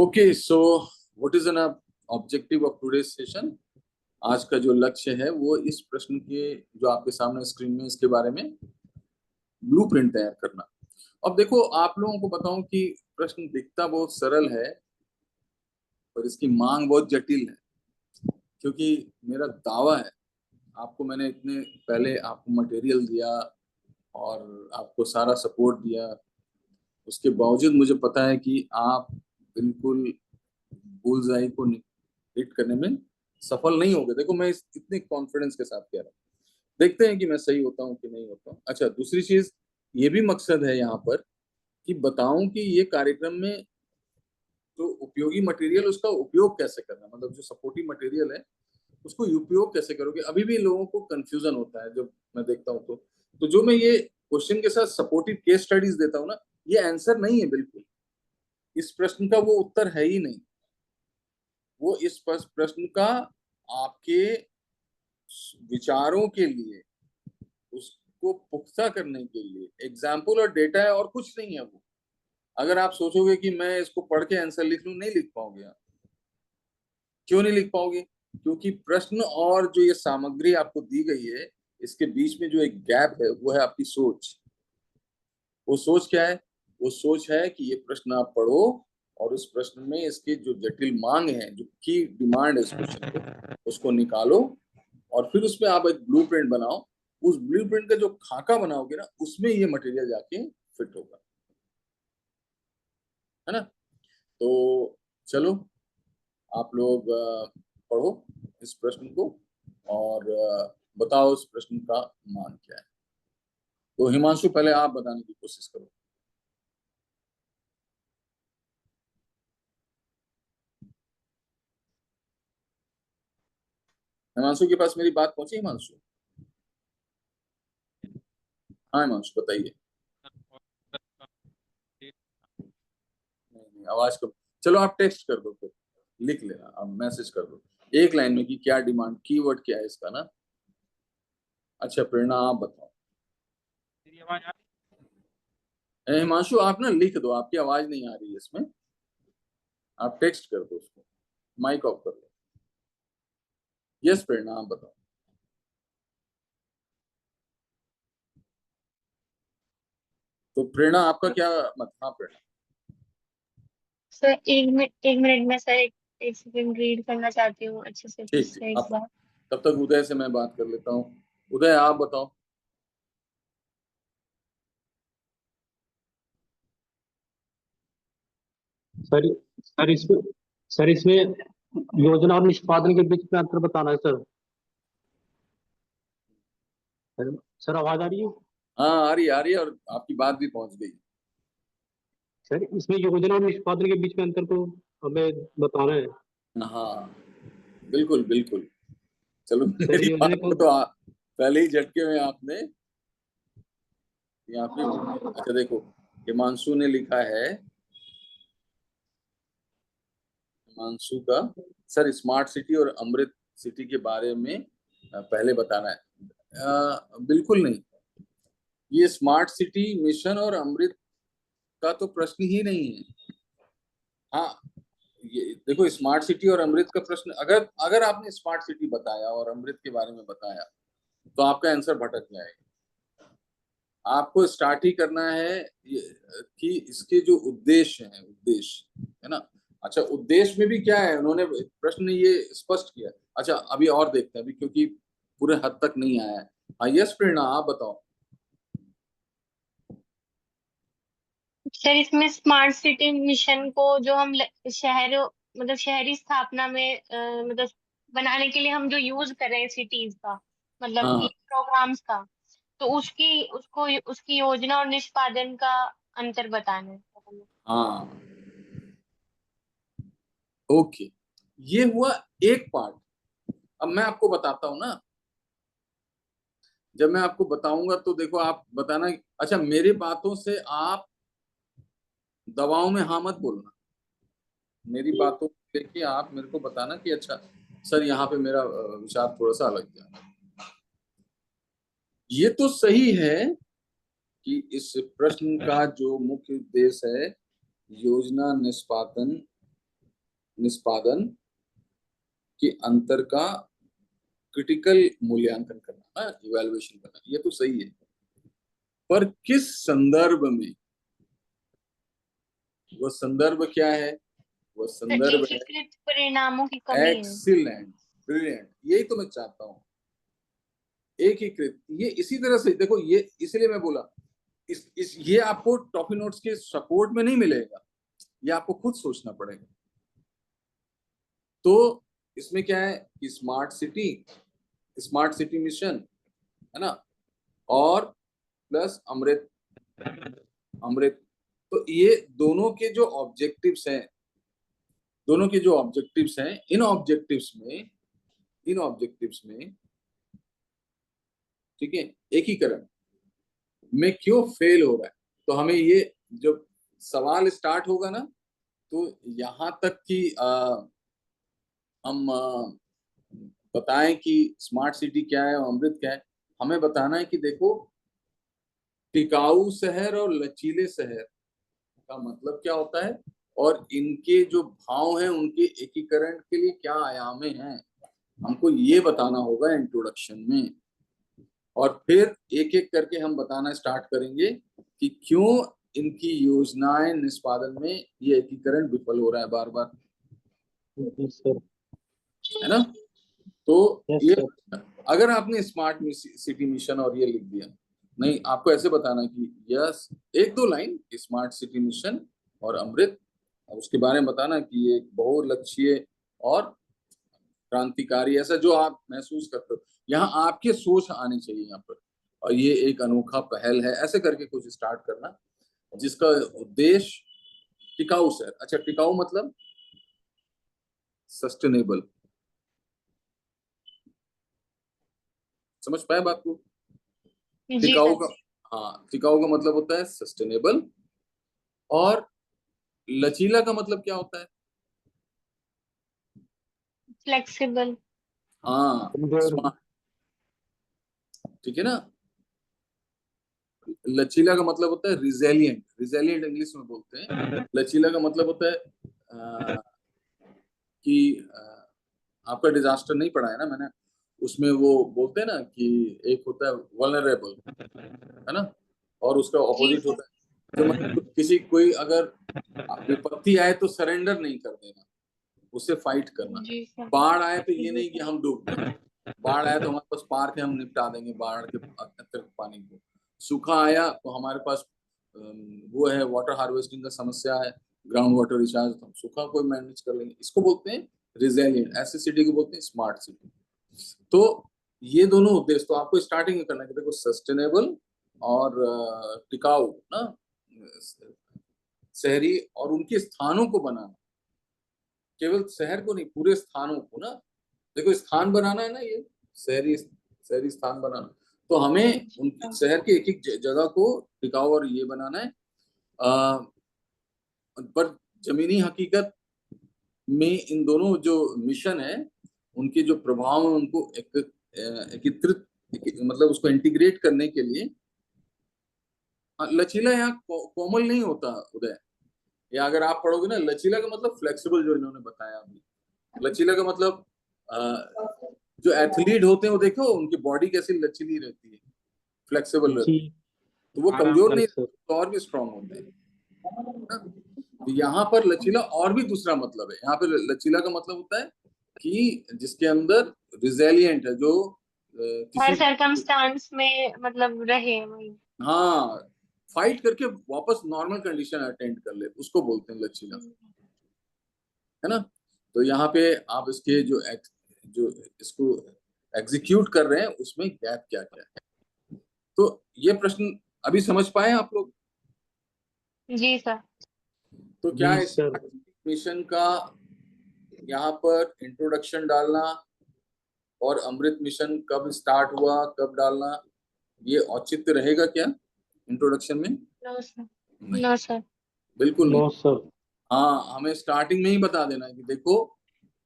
Okay, so what is an objective of today session. आज का जो लक्ष्य है वो इस प्रश्न के जो आपके सामने स्क्रीन में इसके बारे में ब्लूप्रिंट तैयार करना। अब देखो, आप लोगों को बताऊं कि प्रश्न दिखता बहुत सरल है पर इसकी मांग बहुत जटिल है, क्योंकि मेरा दावा है, आपको मैंने इतने पहले आपको मटेरियल दिया और आपको सारा सपोर्ट दिया, उसके बावजूद मुझे पता है कि आप बिल्कुल बुलजाई को हिट करने में सफल नहीं होगे। देखो, मैं इतने कॉन्फिडेंस के साथ कह रहा हूँ, देखते हैं कि मैं सही होता हूँ कि नहीं होता हूँ। अच्छा, दूसरी चीज ये भी मकसद है यहाँ पर कि बताऊं कि ये कार्यक्रम में जो उपयोगी मटेरियल उसका उपयोग कैसे करना, मतलब जो सपोर्टिव मटेरियल है उसको उपयोग कैसे करोगे। अभी भी लोगों को कंफ्यूजन होता है जब मैं देखता हूँ तो जो मैं ये क्वेश्चन के साथ सपोर्टिव केस स्टडीज देता हूँ ना, ये आंसर नहीं है बिल्कुल, इस प्रश्न का वो उत्तर है ही नहीं। वो इस प्रश्न का आपके विचारों के लिए, उसको पुख्ता करने के लिए एग्जाम्पल और डेटा है और कुछ नहीं है वो। अगर आप सोचोगे कि मैं इसको पढ़ के आंसर लिख लूं, नहीं लिख पाओगे आप। क्यों नहीं लिख पाओगे? क्योंकि प्रश्न और जो ये सामग्री आपको दी गई है, इसके बीच में जो एक गैप है वो है आपकी सोच। वो सोच क्या है? वो सोच है कि ये प्रश्न आप पढ़ो और उस प्रश्न में इसके जो जटिल मांग है, जो की डिमांड है इस क्वेश्चन को, उसको निकालो और फिर उसमें आप एक ब्लूप्रिंट बनाओ। उस ब्लूप्रिंट का जो खाका बनाओगे ना, उसमें ये मटेरियल जाके फिट होगा, है ना। तो चलो, आप लोग पढ़ो इस प्रश्न को और बताओ इस प्रश्न का मान क्या है। तो हिमांशु, पहले आप बताने की कोशिश करो। हिमांशु के पास मेरी बात पहुंची? हिमांशु, हाँ हिमांशु बताइए। नहीं, आवाज कम। चलो आप टेक्स्ट कर दो, फिर लिख लेना, आप मैसेज कर दो एक लाइन में कि क्या डिमांड, कीवर्ड क्या है इसका ना। अच्छा प्रेरणा, आप बताओ। हिमांशु, आप ना लिख दो, आपकी आवाज नहीं आ रही है इसमें, आप टेक्स्ट कर दो उसको, माइक ऑफ कर दो। यस प्रेरणा, आप बताओ। तो प्रेरणा आपका क्या मत? हाँ प्रेरणा। सर एक मिनट में सर एक सेकंड रीड करना चाहती हूँ अच्छे से फिर ठीक ठीक, से एक आप बार। तब तक उदय से मैं बात कर लेता हूँ। उदय, आप बताओ। सर सर इसमें सर इसमें योजना और निष्पादन के बीच में अंतर बताना है सर। सर आवाज आ रही है? हाँ आ रही है और आपकी बात भी पहुंच गई। सर इसमें योजना और निष्पादन के बीच में अंतर को हमें बताना है। हाँ बिल्कुल बिल्कुल। चलो सर मेरी योजना बात को को तो पहले ही झटके में आपने यहाँ पे। अच्छा देखो, हिमांशु ने लिखा है, हिमांशु का, सर स्मार्ट सिटी और अमृत सिटी के बारे में पहले बताना है। बिल्कुल नहीं, ये स्मार्ट सिटी मिशन और अमृत का तो प्रश्न ही नहीं है। हाँ, ये देखो, स्मार्ट सिटी और अमृत का प्रश्न, अगर अगर आपने स्मार्ट सिटी बताया और अमृत के बारे में बताया तो आपका आंसर भटक जाएगा। आपको स्टार्ट ही करना है कि इसके जो उद्देश्य है, उद्देश्य है ना। अच्छा, उद्देश्य में भी क्या है, उन्होंने प्रश्न ये स्पष्ट किया। अच्छा अभी और देखते हैं अभी, क्योंकि पूरे हद तक नहीं आया है। हाँ यस प्रेरणा, आप बताओ। सर इसमें स्मार्ट सिटी मिशन को जो हम शहरों मतलब शहरी स्थापना में मतलब बनाने के लिए हम जो यूज कर रहे हैं सिटीज का, मतलब ये हाँ प्रोग्राम्स का, तो उसकी योजना और निष्पादन का अंतर बताना है। हाँ, ओके, ये हुआ एक पार्ट। अब मैं आपको बताता हूँ ना, जब मैं आपको बताऊंगा तो देखो आप बताना। अच्छा, मेरी बातों से आप दवाओं में हाँ मत बोलना, मेरी बातों को लेके आप मेरे को बताना कि अच्छा सर यहाँ पे मेरा विचार थोड़ा सा अलग गया। ये तो सही है कि इस प्रश्न का जो मुख्य उद्देश्य है योजना निष्पादन निष्पादन के अंतर का क्रिटिकल मूल्यांकन करना, ना इवैल्यूएशन करना, ये तो सही है, पर किस संदर्भ में? वो संदर्भ क्या है? वो संदर्भ है एकीकृत परिणामों की कमी है। एक्सीलेंट, ब्रिलियंट, यही तो मैं चाहता हूँ, एकीकृत। ये इसी तरह से देखो, ये इसलिए मैं बोला ये आपको टॉपिक नोट्स के सपोर्ट में नहीं मिलेगा, ये आपको खुद सोचना पड़ेगा। तो इसमें क्या है कि स्मार्ट सिटी मिशन है ना, और प्लस अमृत। तो ये दोनों के जो ऑब्जेक्टिव्स हैं, इन ऑब्जेक्टिव्स में ठीक है, एकीकरण में क्यों फेल हो रहा है। तो हमें ये जब सवाल स्टार्ट होगा ना, तो यहाँ तक कि हम बताएं कि स्मार्ट सिटी क्या है और अमृत क्या है। हमें बताना है कि देखो, टिकाऊ शहर और लचीले शहर का मतलब क्या होता है, और इनके जो भाव हैं उनके एकीकरण के लिए क्या आयाम हैं, हमको ये बताना होगा इंट्रोडक्शन में। और फिर एक एक करके हम बताना स्टार्ट करेंगे कि क्यों इनकी योजनाएं निष्पादन में ये एकीकरण विफल हो रहा है बार बार, यस सर। है ना। तो यस ये सर। अगर आपने स्मार्ट सिटी मिशन और ये लिख दिया, नहीं, आपको ऐसे बताना कि यस, एक दो लाइन स्मार्ट सिटी मिशन और अमृत, और उसके बारे में बताना कि ये एक बहुलक्ष्यीय और क्रांतिकारी, ऐसा जो आप महसूस करते हो, यहाँ आपके सोच आनी चाहिए यहाँ पर, और ये एक अनोखा पहल है, ऐसे करके कुछ स्टार्ट करना जिसका उद्देश्य टिकाऊ शहर। अच्छा, टिकाऊ मतलब सस्टेनेबल, समझ पाए बात को? जी टिकाऊ सर। का, हाँ, टिकाऊ का मतलब होता है सस्टेनेबल, और लचीला का मतलब क्या होता है? फ्लेक्सिबल। हाँ, स्मार्ट, ठीक है ना। लचीला का मतलब होता है रिजेलिएंट इंग्लिश में बोलते हैं। लचीला का मतलब होता है कि आपका डिजास्टर नहीं पढ़ा है ना मैंने, उसमें वो बोलते हैं ना कि एक होता है वल्नरेबल, है ना, और उसका जी ऑपोजिट सर। होता है जो मतलब कोई अगर विपत्ति आए तो सरेंडर नहीं कर देना, उससे फाइट करना। जी सर। बाढ़ आए तो ये जी नहीं कि सर। हम डूब गए, बाढ़ आया तो हमारे पास पार्क है, हम निपटा देंगे बाढ़ के अतिरिक्त पानी को। सूखा आया तो हमारे पास वो है, वाटर हार्वेस्टिंग का समस्या है, ग्राउंड वाटर रिचार्ज, तो हम सूखा को मैनेज कर लेंगे। इसको बोलते हैं रिजेलिएंट, ऐसे सिटी को बोलते हैं स्मार्ट सिटी। तो ये दोनों उद्देश्य तो आपको स्टार्टिंग में करना है कि देखो, सस्टेनेबल और टिकाऊ ना शहरी, और उनके स्थानों को बनाना, केवल शहर को नहीं, पूरे स्थानों को ना, देखो स्थान बनाना है ना, ये शहरी स्थान बनाना, तो हमें उनके शहर के एक एक जगह को टिकाऊ और ये बनाना है। पर जमीनी हकीकत में इन दोनों जो मिशन है, उनके जो प्रभाव है उनको एकीकृत, मतलब उसको इंटीग्रेट करने के लिए, लचीला यहाँ कोमल नहीं होता उदय, या अगर आप पढ़ोगे ना, लचीला का मतलब फ्लेक्सिबल, जो इन्होंने बताया अभी, लचीला का मतलब जो एथलीट होते हैं वो देखो उनकी बॉडी कैसी लचीली रहती है, फ्लेक्सिबल जी। रहती है, तो वो कमजोर नहीं, तो और भी स्ट्रांग होते हैं ना? तो यहाँ पर लचीला और भी दूसरा मतलब है, यहाँ पे लचीला का मतलब होता है कि जिसके अंदर रिजेलिएंट है, जो हर किसी, सरकमस्टांस में मतलब रहे वही। हाँ, फाइट करके वापस नॉर्मल कंडीशन अटेंड कर ले, उसको बोलते हैं लचीला, है ना। तो यहाँ पे आप इसके जो इसको एग्जीक्यूट कर रहे हैं उसमें गैप क्या क्या है, तो ये प्रश्न अभी समझ पाए आप लोग? जी सर। तो क्या जी इस सर। मिशन का यहाँ पर इंट्रोडक्शन डालना, और अमृत मिशन कब स्टार्ट हुआ, कब डालना, ये औचित्य रहेगा क्या इंट्रोडक्शन में? No sir. नहीं, नो सर। बिल्कुल नहीं। No sir. हाँ, हमें स्टार्टिंग में ही बता देना है कि देखो,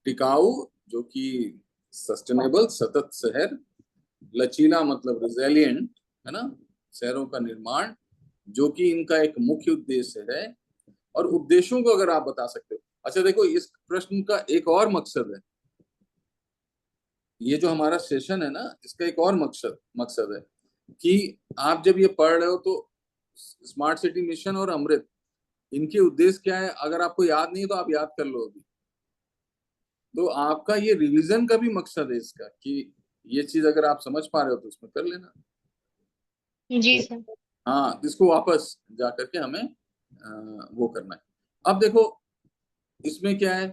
टिकाऊ जो कि सस्टेनेबल सतत शहर, लचीला मतलब रिजेलिएंट, है ना, शहरों का निर्माण, जो कि इनका एक मुख्य उद्देश्य है। और उद्देश्यों को अगर आप बता सकते हो, अच्छा देखो, इस प्रश्न का एक और मकसद है, ये जो हमारा सेशन है ना, इसका एक और मकसद है कि आप जब ये पढ़ रहे हो तो स्मार्ट सिटी मिशन और अमृत, इनके उद्देश्य क्या है, अगर आपको याद नहीं है तो आप याद कर लो अभी। तो आपका ये रिवीजन का भी मकसद है इसका, कि ये चीज अगर आप समझ पा रहे हो तो उसमें कर लेना। जी तो सर। हाँ, इसको वापस जा करके हमें वो करना है। अब देखो इसमें क्या है,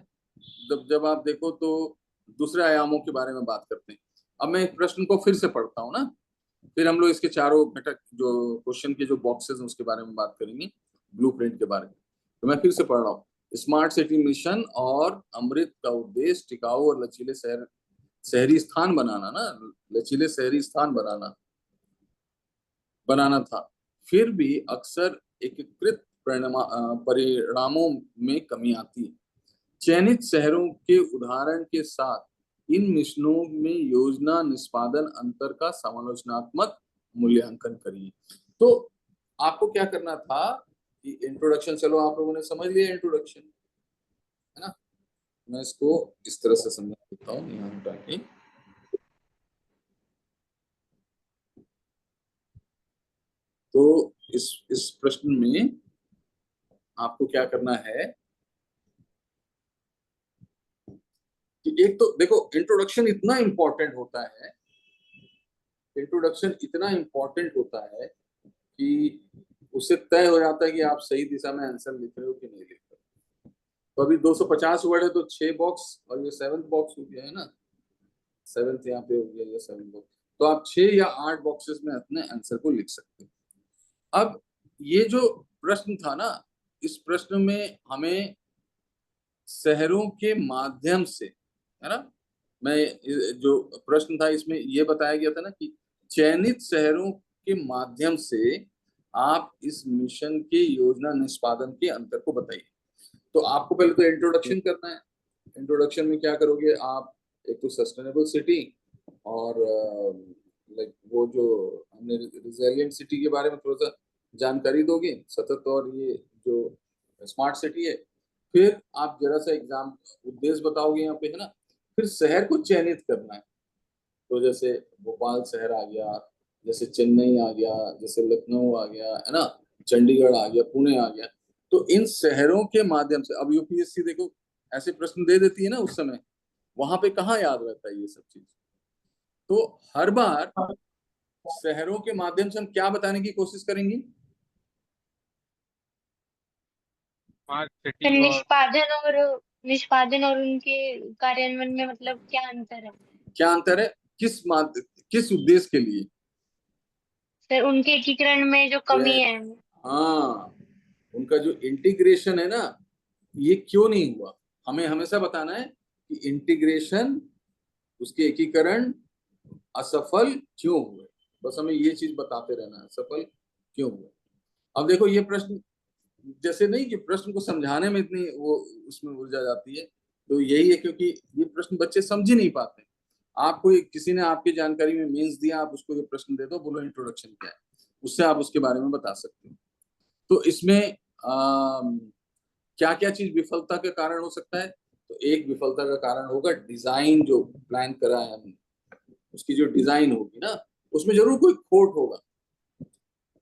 जब जब आप देखो तो दूसरे आयामों के बारे में बात करते हैं। अब मैं एक प्रश्न को फिर से पढ़ता हूँ ना, फिर हम लोग इसके चारों घटक जो क्वेश्चन के जो बॉक्सेस हैं उसके बारे में बात करेंगे, ब्लूप्रिंट के बारे में। तो मैं फिर से पढ़ रहा हूँ। स्मार्ट सिटी मिशन और अमृत का उद्देश्य टिकाऊ और लचीले शहरी स्थान बनाना ना, लचीले शहरी स्थान बनाना था। फिर भी अक्सर एकीकृत परिणामों में कमी आती है। चयनित शहरों के उदाहरण के साथ इन मिशनों में योजना निष्पादन अंतर का समालोचनात्मक मूल्यांकन करिए। तो आपको क्या करना था कि इंट्रोडक्शन, चलो आप लोगों ने समझ लिया इंट्रोडक्शन, है ना। मैं इसको इस तरह से समझा देता हूँ यहाँ हटा के। तो इस प्रश्न में आपको क्या करना है कि एक तो देखो, इंट्रोडक्शन इतना इंपॉर्टेंट होता है, इंट्रोडक्शन इतना इंपॉर्टेंट होता है कि उससे तय हो जाता है कि आप सही दिशा में आंसर लिख रहे हो कि नहीं लिख रहे हो। तो अभी 250 वर्ड है तो 6 बॉक्स, और ये 7th बॉक्स हो गया है ना, 7th यहाँ पे हो गया, ये 7th बॉक्स। तो आप 6 या 8 बॉक्सेस में अपने आंसर को लिख सकते हो। अब ये जो प्रश्न था ना, इस प्रश्न में हमें शहरों के माध्यम से, है ना, मैं जो प्रश्न था इसमें ये बताया गया था ना कि चयनित शहरों के माध्यम से आप इस मिशन के योजना निष्पादन के अंतर को बताइए। तो आपको पहले तो इंट्रोडक्शन करना है। इंट्रोडक्शन में क्या करोगे आप, एक तो सस्टेनेबल सिटी, और लाइक वो जो हमने रिजिलिएंट सिटी के बारे में थोड़ा सा जानकारी दोगे, सतत, और ये जो स्मार्ट सिटी है। फिर आप जरा सा एग्जाम उद्देश्य बताओगे यहाँ पे, है ना। फिर शहर को चयनित करना है। तो जैसे भोपाल शहर आ गया, जैसे चेन्नई आ गया, जैसे लखनऊ आ गया, है ना, चंडीगढ़ आ गया, पुणे आ गया। तो इन शहरों के माध्यम से, अब यूपीएससी देखो ऐसे प्रश्न दे देती है ना उस समय, वहां पे कहाँ याद रहता है ये सब चीज। तो हर बार शहरों के माध्यम से हम क्या बताने की कोशिश करेंगे, स्मार्ट फिर सिटी और निष्पादन और उनके कार्यान्वयन में मतलब क्या अंतर है? क्या अंतर है, किस उद्देश्य के लिए। फिर उनके एकीकरण में जो कमी है। हाँ, उनका जो इंटीग्रेशन है ना, ये क्यों नहीं हुआ, हमें हमेशा बताना है कि इंटीग्रेशन, उसके एकीकरण असफल क्यों हुए। बस हमें ये चीज बताते रहना है, सफल क्यों हुए। अब देखो ये प्रश्न, जैसे नहीं कि प्रश्न को समझाने में इतनी वो उसमें ऊर्जा जाती है, तो यही है क्योंकि ये प्रश्न बच्चे समझ ही नहीं पाते। आपको किसी ने आपकी जानकारी में मेंस दिया, आप उसको ये प्रश्न दे दो, बोलो इंट्रोडक्शन क्या है, उससे आप उसके बारे में बता सकते हो। तो इसमें क्या क्या चीज विफलता के कारण हो सकता है, तो एक विफलता का कारण होगा डिजाइन, जो प्लान करा है हमने, उसकी जो डिजाइन होगी ना, उसमें जरूर कोई खोट होगा।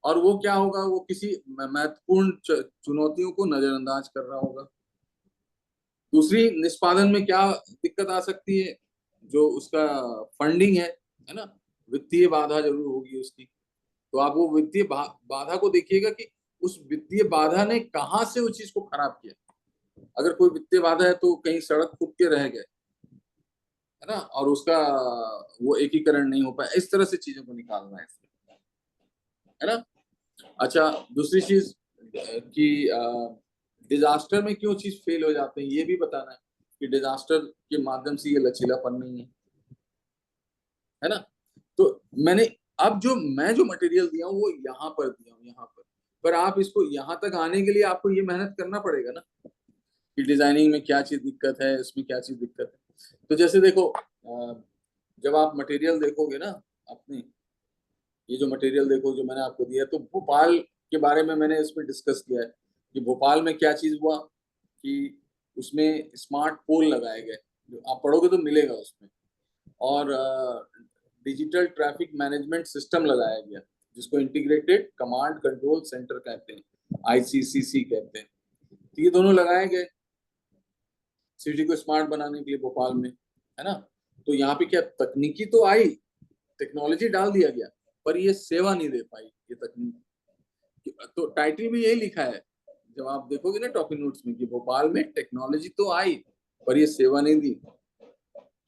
और वो क्या होगा, वो किसी महत्वपूर्ण चुनौतियों को नजरअंदाज कर रहा होगा। दूसरी, निष्पादन में क्या दिक्कत आ सकती है, जो उसका फंडिंग है ना, वित्तीय बाधा जरूर होगी उसकी। तो आप वो वित्तीय बाधा को देखिएगा कि उस वित्तीय बाधा ने कहाँ से उस चीज को खराब किया। अगर कोई वित्तीय बाधा है तो कहीं सड़क फूट के रह गए, है ना, और उसका वो एकीकरण नहीं हो पाया, इस तरह से चीजों को निकालना है इसमें, है ना। अच्छा, दूसरी चीज कि डिजास्टर में क्यों चीज फेल हो जाते हैं, ये भी बताना है कि डिजास्टर के माध्यम से ये लचीलापन नहीं है ना। तो मैंने अब मैं जो मटेरियल दिया हूँ वो यहाँ पर दिया हूँ, यहाँ पर आप इसको यहाँ तक आने के लिए आपको ये मेहनत करना पड़ेगा ना, कि डिजाइनिंग में क्या चीज दिक्कत है, इसमें क्या चीज दिक्कत है। तो जैसे देखो, जब आप मटेरियल देखोगे ना अपनी, ये जो मटेरियल देखो जो मैंने आपको दिया, तो भोपाल के बारे में मैंने इसमें डिस्कस किया है कि भोपाल में क्या चीज हुआ, कि उसमें स्मार्ट पोल लगाए गए, जो आप पढ़ोगे तो मिलेगा उसमें, और डिजिटल ट्रैफिक मैनेजमेंट सिस्टम लगाया गया जिसको इंटीग्रेटेड कमांड कंट्रोल सेंटर कहते हैं, ICCC कहते हैं। तो ये दोनों लगाए गए सिटी को स्मार्ट बनाने के लिए भोपाल में, है ना। तो यहाँ पे क्या तकनीकी तो आई, टेक्नोलॉजी डाल दिया गया, पर ये सेवा नहीं दे पाई ये तकनीक। तो टाइटल में यही लिखा है, जब आप देखोगे ना टॉकिंग नोट्स में, कि भोपाल में टेक्नोलॉजी तो आई पर ये सेवा नहीं दी।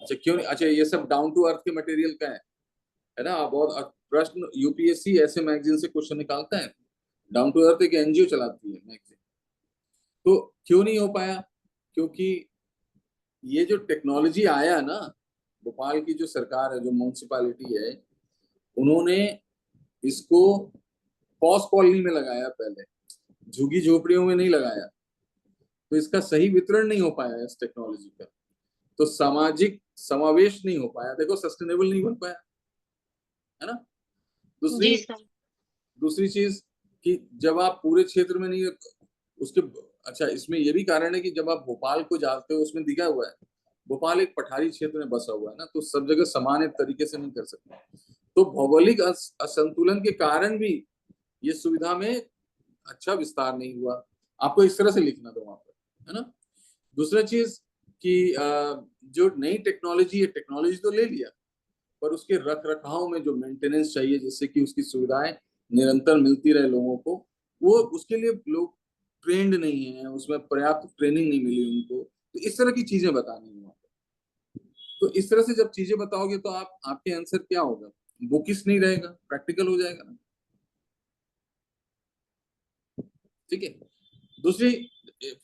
अच्छा क्यों नहीं? अच्छा ये सब डाउन टू अर्थ के मटेरियल का है ना। बहुत प्रश्न यूपीएससी ऐसे मैगजीन से क्वेश्चन निकालता है, डाउन टू अर्थ एक NGO चलाती है मैगजीन। तो क्यों नहीं हो पाया? क्योंकि ये जो टेक्नोलॉजी आया ना, भोपाल की जो सरकार है, जो म्यूनिसिपैलिटी है, उन्होंने इसको पॉस कॉलोनी में लगाया, पहले झुग्गी झोपड़ियों में नहीं लगाया, तो इसका सही वितरण नहीं हो पाया इस टेक्नोलॉजी का, तो सामाजिक समावेश नहीं हो पाया, देखो सस्टेनेबल नहीं बन पाया, है ना। जी सर। दूसरी चीज कि जब आप पूरे क्षेत्र में नहीं उसके, अच्छा इसमें ये भी कारण है कि जब आप भोपाल को जाते हो, उसमें दिखा हुआ है भोपाल एक पठारी क्षेत्र में बसा हुआ है ना, तो सब जगह समान तरीके से नहीं कर सकते, तो भौगोलिक असंतुलन के कारण भी ये सुविधा में अच्छा विस्तार नहीं हुआ। आपको इस तरह से लिखना था वहां पर, है ना। दूसरा चीज कि जो नई टेक्नोलॉजी है, टेक्नोलॉजी तो ले लिया, पर उसके रख रखाव में जो मेंटेनेंस चाहिए, जिससे कि उसकी सुविधाएं निरंतर मिलती रहे लोगों को, वो उसके लिए लोग ट्रेंड नहीं है, उसमें पर्याप्त ट्रेनिंग नहीं मिली उनको, तो इस तरह की चीजें बतानी है वहाँ पे। तो इस तरह से जब चीजें बताओगे तो आपके आंसर क्या होगा, बुकिश नहीं रहेगा, प्रैक्टिकल हो जाएगा ना। ठीक है। दूसरी,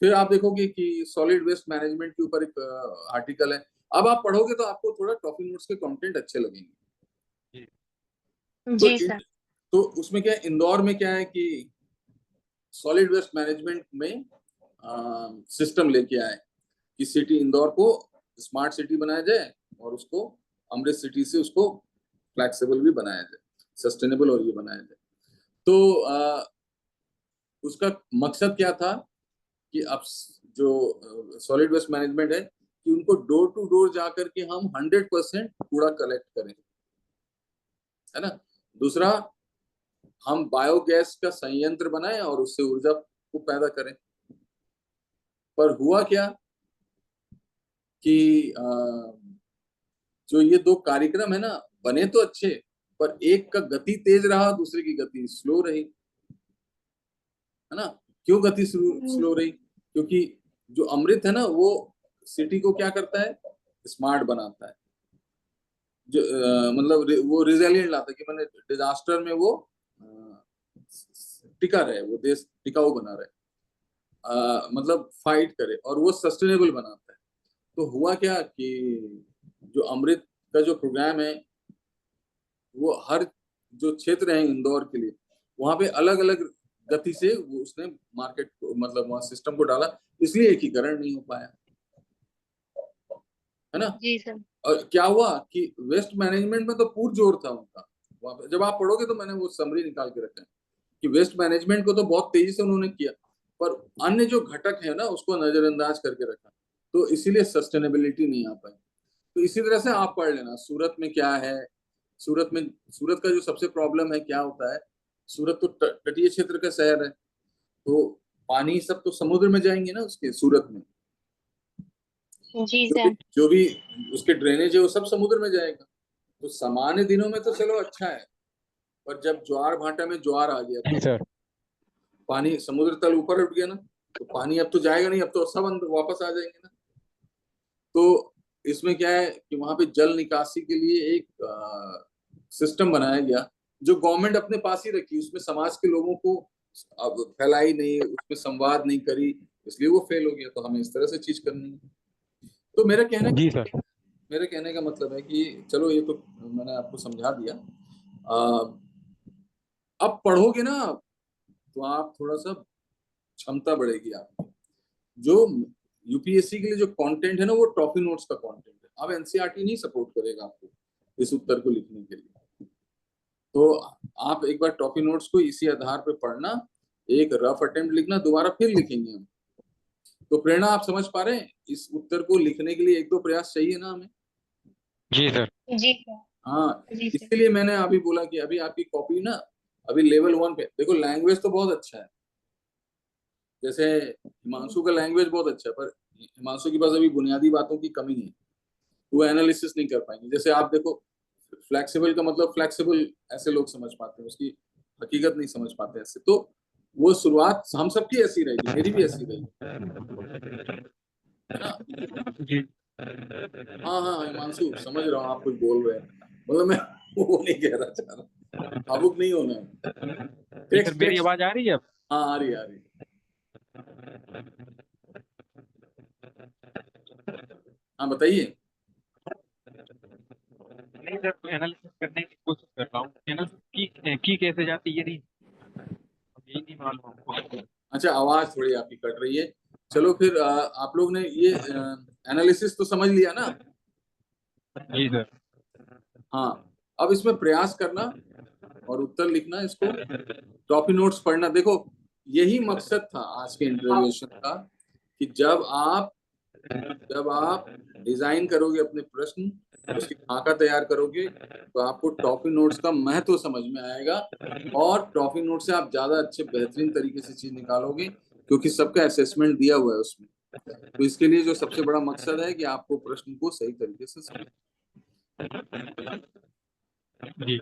फिर आप देखोगे कि सॉलिड वेस्ट मैनेजमेंट के ऊपर एक आर्टिकल है, अब आप पढ़ोगे तो आपको थोड़ा टॉकिंग नोट्स के कंटेंट अच्छे लगेंगे। जी सर। तो उसमें क्या है, इंदौर में क्या है कि सॉलिड वेस्ट मैनेजमेंट में सिस्टम लेके आए कि सिटी इंदौर को स्मार्ट सिटी बनाया जाए, और उसको अमृत सिटी से उसको फ्लेक्सिबल भी बनाया जाए, सस्टेनेबल और ये बनाया जाए। तो उसका मकसद क्या था कि अब जो सॉलिड वेस्ट मैनेजमेंट है, कि उनको डोर टू डोर जाकर के हम 100% कूड़ा कलेक्ट करें, है ना। दूसरा, हम बायोगैस का संयंत्र बनाएं और उससे ऊर्जा को पैदा करें। पर हुआ क्या कि जो ये दो कार्यक्रम है ना, बने तो अच्छे, पर एक का गति तेज रहा, दूसरे की गति स्लो रही, है ना। क्यों गति स्लो रही? क्योंकि जो अमृत है ना, वो सिटी को क्या करता है, स्मार्ट बनाता है, जो मतलब वो रिजिलिएंट लाता है, कि मैंने डिजास्टर में वो टिका रहे, वो देश टिकाऊ बना रहे, मतलब फाइट करे, और वो सस्टेनेबल बनाता है। तो हुआ क्या कि जो अमृत का जो प्रोग्राम है, वो हर जो क्षेत्र है इंदौर के लिए, वहां पे अलग अलग गति से वो उसने मार्केट को, मतलब वहां सिस्टम को डाला, इसलिए एकीकरण नहीं हो पाया, है ना। जी सर। और क्या हुआ कि वेस्ट मैनेजमेंट में तो पूर्ण जोर था उनका, वहां पे जब आप पढ़ोगे तो मैंने वो समरी निकाल के रखा है कि वेस्ट मैनेजमेंट को तो बहुत तेजी से उन्होंने किया, पर अन्य जो घटक है ना, उसको नजरअंदाज करके रखा, तो इसीलिए सस्टेनेबिलिटी नहीं आ पाई। तो इसी तरह से आप पढ़ लेना सूरत में क्या है। सूरत का जो सबसे प्रॉब्लम है क्या होता है, सूरत तो तटीय क्षेत्र का शहर है, तो पानी सब तो समुद्र में जाएंगे ना उसके, सूरत में जी सर। जो भी उसके ड्रेनेज है वो सब समुद्र में जाएगा। तो सामान्य दिनों में तो चलो अच्छा है, पर जब ज्वार भाटा में ज्वार आ गया तो सर पानी समुद्र तल ऊपर उठ गया ना, तो पानी अब तो जाएगा नहीं, अब तो सब अंदर वापस आ जाएंगे ना। तो इसमें क्या है कि वहां पे जल निकासी के लिए एक सिस्टम बनाया गया, जो गवर्नमेंट अपने पास ही रखी, उसमें समाज के लोगों को अब फैलाई नहीं, उसमें संवाद नहीं करी, इसलिए वो फेल हो गया। तो हमें इस तरह से चीज करनी है। तो जी सर। मेरे कहने का मतलब है कि चलो ये तो मैंने आपको समझा दिया। आ, अब पढ़ोगे ना तो आप थोड़ा सा क्षमता बढ़ेगी आपकी। जो यूपीएससी के लिए जो कंटेंट है ना, वो टॉपिक नोट्स का कंटेंट है। अब एनसीईआरटी नहीं सपोर्ट करेगा आपको इस उत्तर को लिखने के लिए। तो आप एक बार टॉपिक नोट्स को इसी आधार पर पढ़ना, एक रफ अटेम्प्ट लिखना, दोबारा फिर लिखेंगे हम। तो प्रेरणा आप समझ पा रहे हैं, इस उत्तर को लिखने के लिए 1-2 प्रयास चाहिए ना हमें। जी सर। जी सर। हाँ, जी सर। इसीलिए मैंने अभी बोला कि अभी आपकी कॉपी ना अभी लेवल 1 पे देखो, लैंग्वेज तो बहुत अच्छा है, जैसे हिमांशु का लैंग्वेज बहुत अच्छा है, पर हिमांशु के पास अभी बुनियादी बातों की कमी है, वो एनालिसिस नहीं कर पाएंगे। जैसे आप देखो, फ्लेक्सिबल का मतलब फ्लेक्सिबल ऐसे लोग समझ पाते हैं, उसकी हकीकत नहीं समझ पाते ऐसे। तो वो शुरुआत हम सबकी ऐसी रहेगी, मेरी भी ऐसी रहेगी, है ना। जी हाँ हाँ हिमांशु, समझ रहा हूँ आप कुछ बोल रहे हैं, मतलब मैं वो नहीं कहना चाह रहा, भावुक नहीं होना है। जी सर, मेरी आवाज आ रही है अब? हाँ आ रही है, आ रही है। हाँ बताइए। नहीं सर, तो एनालिसिस करने की कोशिश कर रहा हूँ, एनालिसिस की कैसे जाती है ये नहीं, यही नहीं मालूम हमको। अच्छा, आवाज थोड़ी आपकी कट रही है। चलो फिर आप लोग ने ये एनालिसिस तो समझ लिया ना। जी सर। हाँ, अब इसमें प्रयास करना और उत्तर लिखना, इसको टॉपी नोट्स पढ़ना। देखो, यही मकसद था आज के इंटरव्यूएशन का, कि जब आप डिजाइन करोगे अपने प्रश्न, उसकी खाका तैयार करोगे, तो आपको टॉपी नोट्स का महत्व समझ में आएगा, और टॉपी नोट से आप ज्यादा अच्छे बेहतरीन तरीके से चीज निकालोगे, क्योंकि सबका असेसमेंट दिया हुआ है उसमें। तो इसके लिए जो सबसे बड़ा मकसद है कि आपको प्रश्न को सही तरीके से समझ। जी